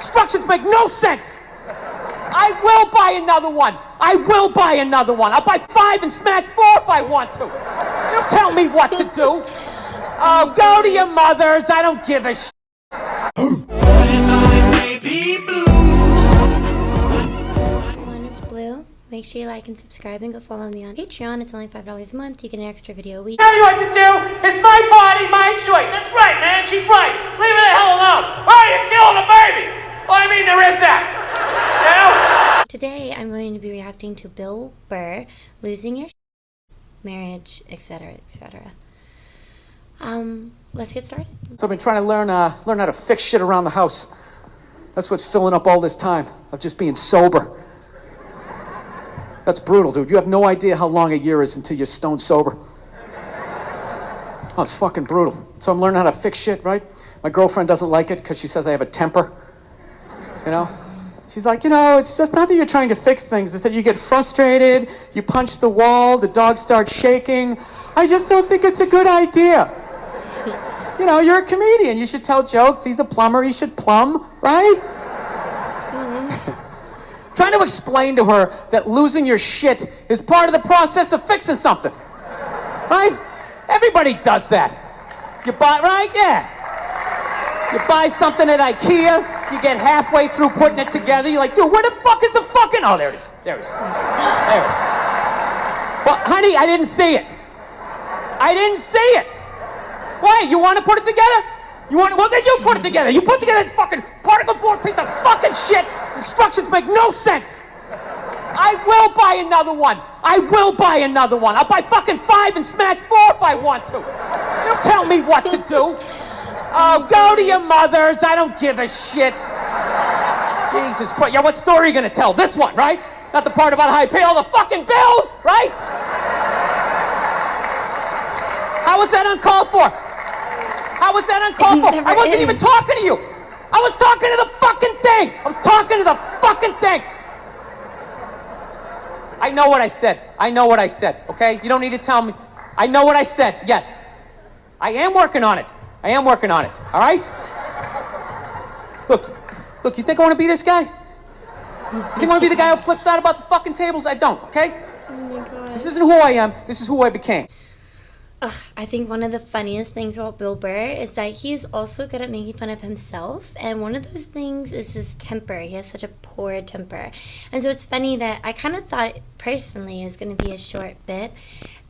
Instructions make no sense. I will buy another one. I will buy another one. I'll buy 5 and smash 4 if I want to. Don't tell me what to do. Oh, go to your mothers. I don't give a shit. It's Blue. Make sure you like and subscribe and go follow me on Patreon. It's only $5 a month. You get an extra video a week. Tell you what to do. It's my body, my choice. That's right, man. She's right. Leave her the hell alone. Why are you killing the baby? Well, I mean, there is that. You know? Today, I'm going to be reacting to Bill Burr, losing your marriage, etc., etc. Let's get started. So I've been trying to learn how to fix shit around the house. That's what's filling up all this time of just being sober. That's brutal, dude. You have no idea how long a year is until you're stone sober. Oh, it's fucking brutal. So I'm learning how to fix shit, right? My girlfriend doesn't like it because she says I have a temper. You know? She's like, you know, it's just not that you're trying to fix things. It's that you get frustrated, you punch the wall, the dog starts shaking. I just don't think it's a good idea. You know, you're a comedian. You should tell jokes. He's a plumber. He should plumb, right? Trying to explain to her that losing your shit is part of the process of fixing something. Right? Everybody does that. You buy, right? Yeah. You buy something at IKEA, you get halfway through putting it together, you're like, dude, where the fuck is the fucking... Oh, there it is. There it is. There it is. Well, honey, I didn't see it. I didn't see it. Why? You want to put it together? You want? Well, then you put it together. You put together this fucking particle board piece of fucking shit. Instructions make no sense. I will buy another one. I will buy another one. I'll buy fucking 5 and smash 4 if I want to. Don't tell me what to do. Oh, go to your mothers. I don't give a shit. Jesus Christ. Yeah, what story are you gonna tell? This one, right? Not the part about how I pay all the fucking bills, right? How was that uncalled for? How was that uncalled for? I wasn't even talking to you. I was talking to the fucking thing. I was talking to the fucking thing. I know what I said. I know what I said, okay? You don't need to tell me. I know what I said, yes. I am working on it. I am working on it, all right? Look, you think I want to be this guy? You think I want to be the guy who flips out about the fucking tables? I don't, okay? Oh my God. This isn't who I am. This is who I became. I think one of the funniest things about Bill Burr is that he's also good at making fun of himself, and one of those things is his temper. He has such a poor temper, and so it's funny that I kind of thought personally it was going to be a short bit,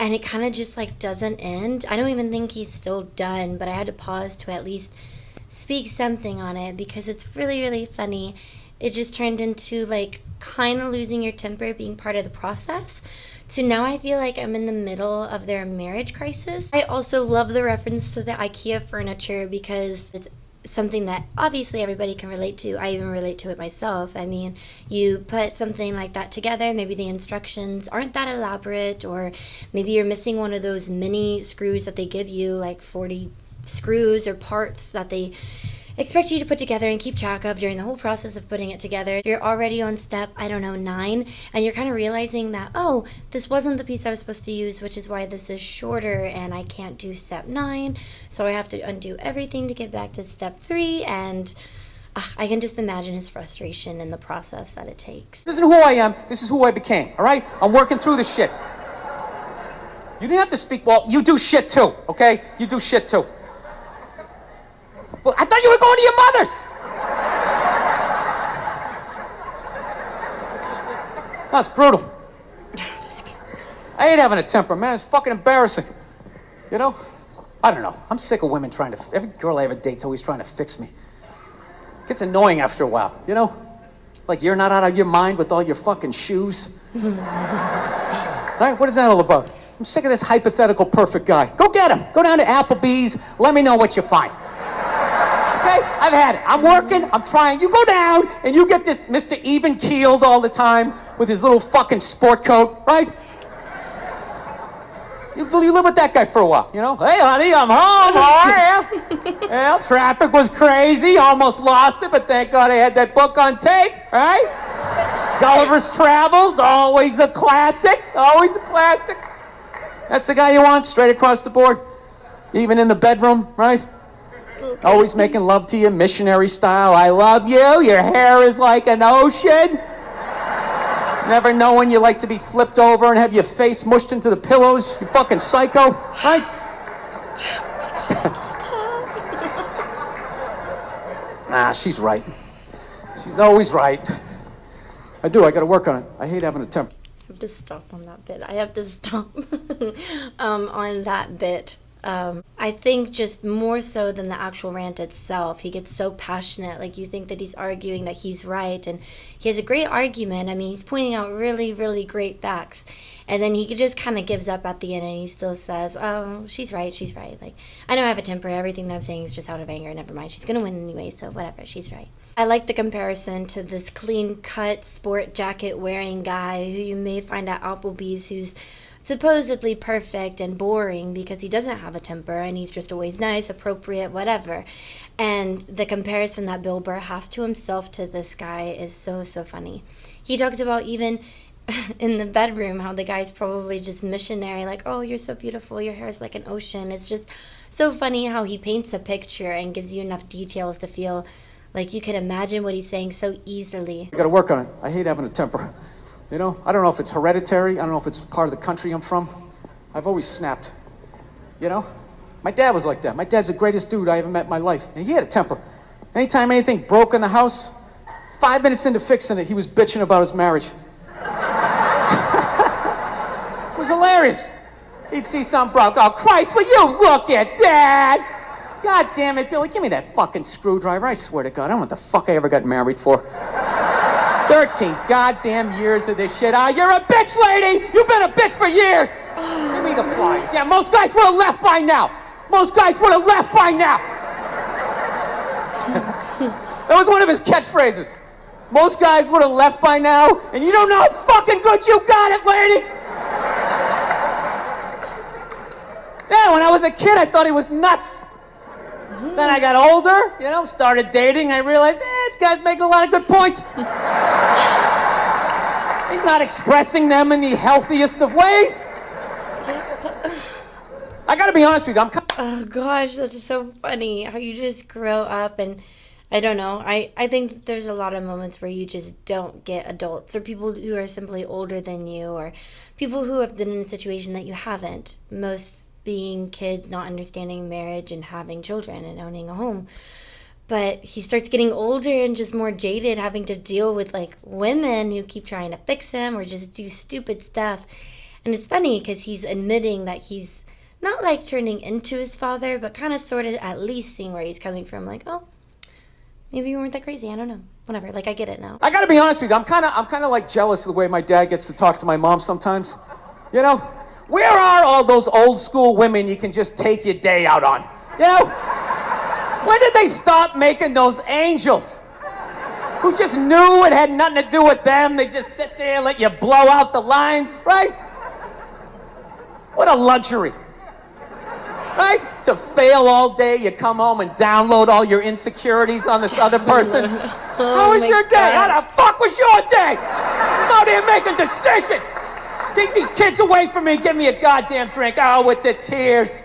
and it kind of just like doesn't end. I don't even think he's still done, but I had to pause to at least speak something on it because it's really, really funny. It just turned into like kind of losing your temper being part of the process. So now I feel like I'm in the middle of their marriage crisis. I also love the reference to the IKEA furniture because it's something that obviously everybody can relate to. I even relate to it myself. I mean, you put something like that together, maybe the instructions aren't that elaborate, or maybe you're missing one of those mini screws that they give you, like 40 screws or parts that they expect you to put together and keep track of during the whole process of putting it together. You're already on step, 9, and you're kind of realizing that, oh, this wasn't the piece I was supposed to use, which is why this is shorter, and I can't do step 9, so I have to undo everything to get back to step 3, and I can just imagine his frustration in the process that it takes. This isn't who I am. This is who I became, all right? I'm working through this shit. You didn't have to speak. Well, you do shit too, okay? You do shit too. Well, I thought you were going to your mother's. That's brutal. I hate having a temper, man. It's fucking embarrassing. You know? I don't know. I'm sick of women trying to... Every girl I ever date's always trying to fix me. It gets annoying after a while, you know? Like you're not out of your mind with all your fucking shoes. Right? What is that all about? I'm sick of this hypothetical perfect guy. Go get him. Go down to Applebee's. Let me know what you find. Okay? I've had it. I'm working. I'm trying. You go down and you get this Mr. Even-keeled all the time with his little fucking sport coat, right? You live with that guy for a while, you know? Hey, honey, I'm home. How are you? Well, traffic was crazy. Almost lost it, but thank God I had that book on tape, right? Gulliver's Travels, always a classic. Always a classic. That's the guy you want, straight across the board. Even in the bedroom, right? Always making love to you, missionary style. I love you. Your hair is like an ocean. Never know when you like to be flipped over and have your face mushed into the pillows. You fucking psycho, right? Nah, she's right. She's always right. I gotta work on it. I hate having a temper. I have to stop on that bit. I have to stop on that bit. I think just more so than the actual rant itself, he gets so passionate. Like, you think that he's arguing that he's right, and he has a great argument. I mean, he's pointing out really, really great facts, and then he just kind of gives up at the end, and he still says, oh, she's right. Like, I know I have a temper. Everything that I'm saying is just out of anger. Never mind. She's gonna win anyway, so whatever. She's right. I like the comparison to this clean-cut, sport jacket-wearing guy who you may find at Applebee's, who's supposedly perfect and boring because he doesn't have a temper and he's just always nice, appropriate, whatever. And the comparison that Bill Burr has to himself to this guy is so, so funny. He talks about even in the bedroom how the guy's probably just missionary, like, oh, you're so beautiful, your hair is like an ocean. It's just so funny how he paints a picture and gives you enough details to feel like you can imagine what he's saying so easily. I gotta work on it. I hate having a temper. You know, I don't know if it's hereditary. I don't know if it's part of the country I'm from. I've always snapped. You know? My dad was like that. My dad's the greatest dude I ever met in my life. And he had a temper. Anytime anything broke in the house, 5 minutes into fixing it, he was bitching about his marriage. It was hilarious. He'd see something broke. Oh, Christ, will you look at that? God damn it, Billy, give me that fucking screwdriver. I swear to God, I don't know what the fuck I ever got married for. 13 goddamn years of this shit. You're a bitch, lady! You've been a bitch for years! Give me the pliers. Yeah, most guys would have left by now. That was one of his catchphrases. Most guys would have left by now, and you don't know how fucking good you got it, lady! Yeah, when I was a kid, I thought he was nuts. Then I got older, you know, started dating. I realized, this guy's making a lot of good points. He's not expressing them in the healthiest of ways. I gotta be honest with you, Oh gosh, that's so funny how you just grow up, and I don't know. I think there's a lot of moments where you just don't get adults or people who are simply older than you, or people who have been in a situation that you haven't. Most being kids, not understanding marriage and having children and owning a home. But he starts getting older and just more jaded, having to deal with like women who keep trying to fix him or just do stupid stuff. And it's funny because he's admitting that he's not like turning into his father, but kind of sort of at least seeing where he's coming from. Like, oh, maybe you weren't that crazy. I don't know. Whatever. Like, I get it now. I gotta be honest with you. I'm kind of like jealous of the way my dad gets to talk to my mom sometimes. You know? Where are all those old school women you can just take your day out on? You know? When did they stop making those angels? Who just knew it had nothing to do with them. They just sit there and let you blow out the lines, right? What a luxury. Right? To fail all day, you come home and download all your insecurities on this other person. How was your day? How the fuck was your day? I'm out here making decisions. Take these kids away from me. Give me a goddamn drink. Oh, with the tears.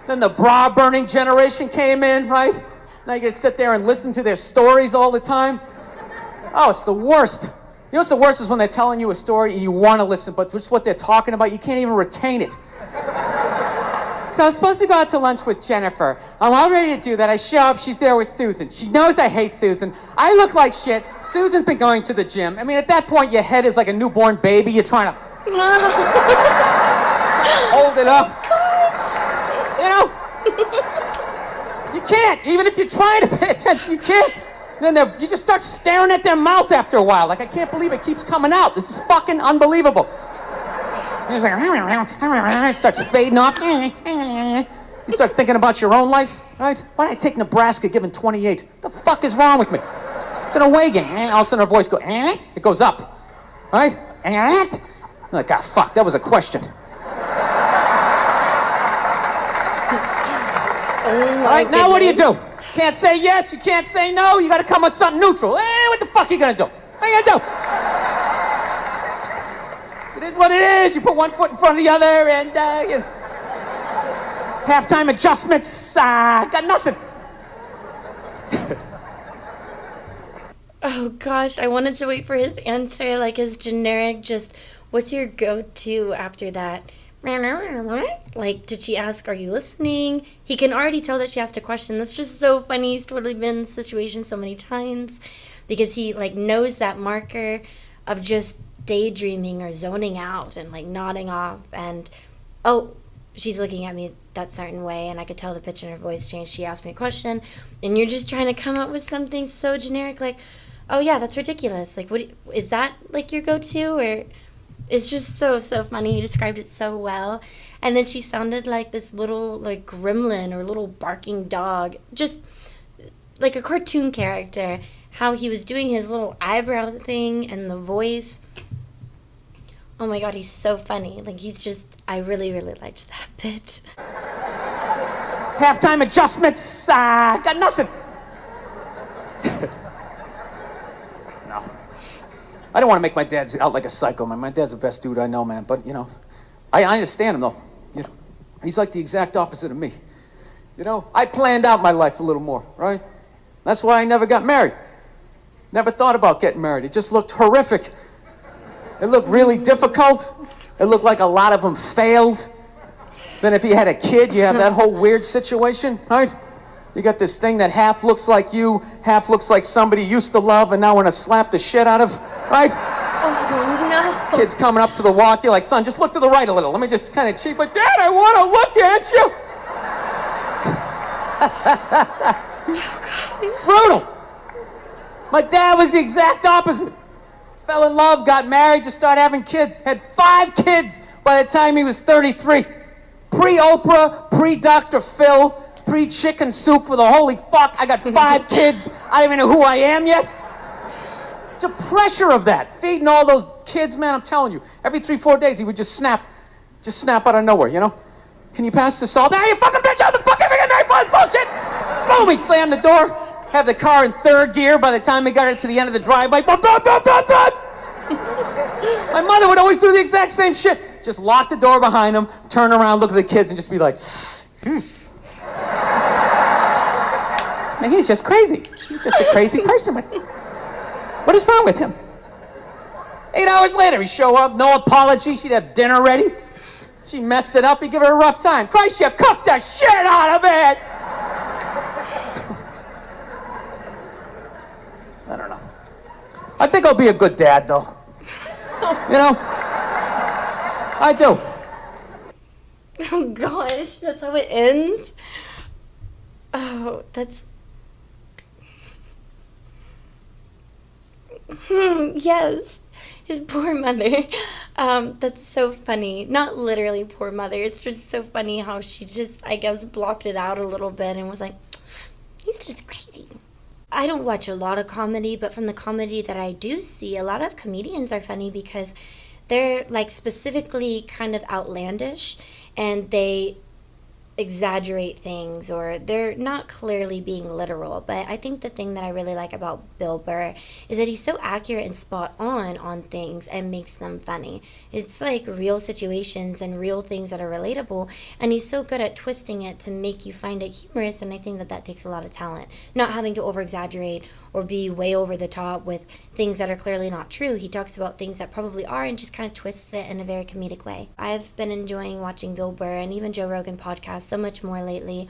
Then the bra-burning generation came in, right? Now you can sit there and listen to their stories all the time. Oh, it's the worst. You know what's the worst is when they're telling you a story and you want to listen, but just what they're talking about, you can't even retain it. So I was supposed to go out to lunch with Jennifer. I'm all ready to do that. I show up, she's there with Susan. She knows I hate Susan. I look like shit. Susan's been going to the gym. I mean, at that point, your head is like a newborn baby. You're trying to hold it up. You know? You can't. Even if you're trying to pay attention, you can't. Then you just start staring at their mouth after a while. Like, I can't believe it keeps coming out. This is fucking unbelievable. He's like, it starts fading off. You start thinking about your own life, right? Why did I take Nebraska given 28? What the fuck is wrong with me? It's an away game. All of a sudden her voice goes, it goes up, right? I'm like, ah, fuck, that was a question. All right, now what do? Can't say yes, you can't say no, you gotta come with something neutral. What the fuck are you gonna do? What are you gonna do? It is what it is. You put one foot in front of the other, and you know, halftime adjustments. Got nothing. Oh gosh, I wanted to wait for his answer, like his generic, just what's your go-to after that? Like, did she ask, are you listening? He can already tell that she asked a question. That's just so funny. He's totally been in the situation so many times because he like knows that marker of just daydreaming or zoning out and like nodding off and, oh, she's looking at me that certain way, and I could tell the pitch in her voice changed. She asked me a question, and you're just trying to come up with something so generic like, oh yeah, that's ridiculous. Like, what is that, like your go-to? Or it's just so funny. You described it so well. And then she sounded like this little like gremlin or little barking dog, just like a cartoon character. How he was doing his little eyebrow thing and the voice. Oh my god, he's so funny. Like, he's just, I really liked that bit. Halftime adjustments. Got nothing. No. I don't want to make my dad out like a psycho, man. My dad's the best dude I know, man. But, you know, I understand him, though. You know, he's like the exact opposite of me. You know, I planned out my life a little more, right? That's why I never got married. Never thought about getting married. It just looked horrific. It looked really difficult. It looked like a lot of them failed. Then if you had a kid, you have that whole weird situation, right? You got this thing that half looks like you, half looks like somebody you used to love and now want to slap the shit out of, right? Oh, no. Kid's coming up to the walk, you're like, son, just look to the right a little. Let me just kind of cheat, but Dad, I want to look at you. It's brutal. My dad was the exact opposite. Fell in love, got married, just started having kids. Had 5 kids by the time he was 33. Pre-Oprah, pre-Dr. Phil, pre-chicken soup for the holy fuck. I got 5 kids. I don't even know who I am yet. The pressure of that, feeding all those kids, man, I'm telling you. Every 3-4 days, he would just snap out of nowhere, you know? Can you pass the salt? Ah, you fucking bitch, out the fucking bullshit! Boom, he'd slam the door. Have the car in 3rd gear by the time we got it to the end of the driveway. My mother would always do the exact same shit. Just lock the door behind him, turn around, look at the kids, and just be like, man, he's just crazy. He's just a crazy person. What is wrong with him? 8 hours later, he'd show up, no apology. She'd have dinner ready. She messed it up, he'd give her a rough time. Christ, you cooked the shit out of it! I don't know. I think I'll be a good dad, though. You know? I do. Oh gosh, that's how it ends? Oh, that's... yes. His poor mother. That's so funny. Not literally poor mother. It's just so funny how she just, I guess, blocked it out a little bit and was like, he's just crazy. I don't watch a lot of comedy, but from the comedy that I do see, a lot of comedians are funny because they're like specifically kind of outlandish and they exaggerate things or they're not clearly being literal. But I think the thing that I really like about Bill Burr is that he's so accurate and spot on things and makes them funny. It's like real situations and real things that are relatable, and he's so good at twisting it to make you find it humorous, and I think that that takes a lot of talent. Not having to over exaggerate or be way over the top with things that are clearly not true. He talks about things that probably are and just kind of twists it in a very comedic way. I've been enjoying watching Bill Burr and even Joe Rogan podcasts so much more lately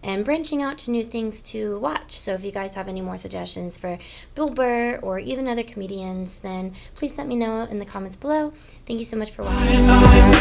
and branching out to new things to watch. So if you guys have any more suggestions for Bill Burr or even other comedians, then please let me know in the comments below. Thank you so much for watching.